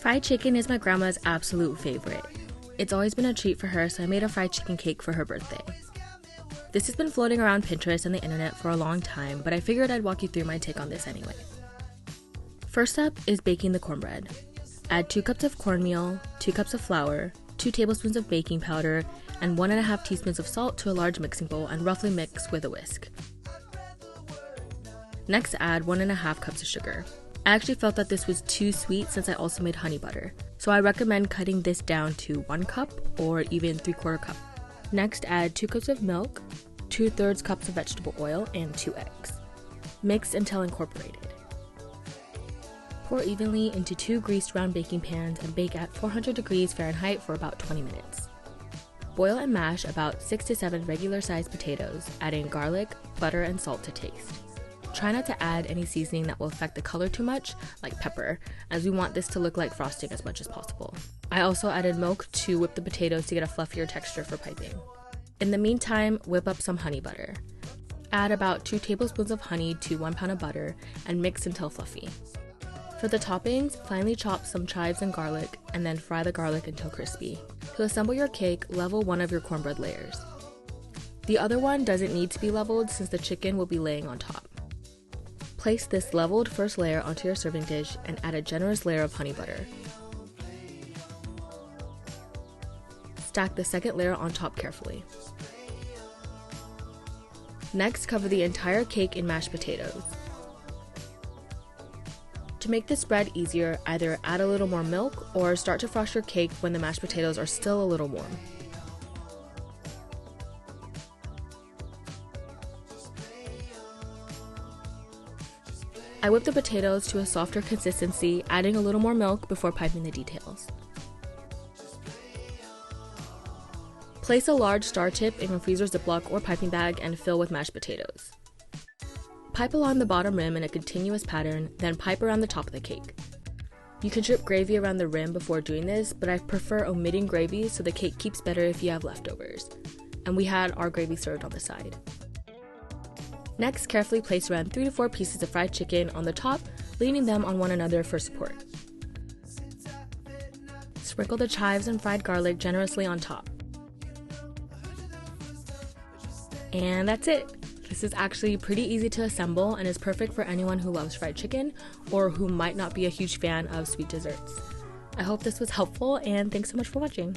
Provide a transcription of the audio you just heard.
Fried chicken is my grandma's absolute favorite. It's always been a treat for her, so I made a fried chicken cake for her birthday. This has been floating around Pinterest and the internet for a long time, but I figured I'd walk you through my take on this anyway. First up is baking the cornbread. Add 2 cups of cornmeal, 2 cups of flour, 2 tablespoons of baking powder, and 1.5 teaspoons of salt to a large mixing bowl and roughly mix with a whisk. Next, add 1.5 cups of sugar. I actually felt that this was too sweet since I also made honey butter, so I recommend cutting this down to 1 cup or even 3/4 cup. Next, add 2 cups of milk, 2/3 cups of vegetable oil, and 2 eggs. Mix until incorporated. Pour evenly into 2 greased round baking pans and bake at 400 degrees Fahrenheit for about 20 minutes. Boil and mash about 6 to 7 regular-sized potatoes, adding garlic, butter, and salt to taste. Try not to add any seasoning that will affect the color too much, like pepper, as we want this to look like frosting as much as possible. I also added milk to whip the potatoes to get a fluffier texture for piping. In the meantime, whip up some honey butter. Add about 2 tablespoons of honey to 1 pound of butter and mix until fluffy. For the toppings, finely chop some chives and garlic and then fry the garlic until crispy. To assemble your cake, level one of your cornbread layers. The other one doesn't need to be leveled since the chicken will be laying on top. Place this leveled first layer onto your serving dish and add a generous layer of honey butter. Stack the second layer on top carefully. Next, cover the entire cake in mashed potatoes. To make the spread easier, either add a little more milk or start to frost your cake when the mashed potatoes are still a little warm. I whip the potatoes to a softer consistency, adding a little more milk before piping the details. Place a large star tip in your freezer Ziploc or piping bag and fill with mashed potatoes. Pipe along the bottom rim in a continuous pattern, then pipe around the top of the cake. You can drip gravy around the rim before doing this, but I prefer omitting gravy so the cake keeps better if you have leftovers. And we had our gravy served on the side. Next, carefully place around 3 to 4 pieces of fried chicken on the top, leaning them on one another for support. Sprinkle the chives and fried garlic generously on top. And that's it! This is actually pretty easy to assemble and is perfect for anyone who loves fried chicken or who might not be a huge fan of sweet desserts. I hope this was helpful and thanks so much for watching!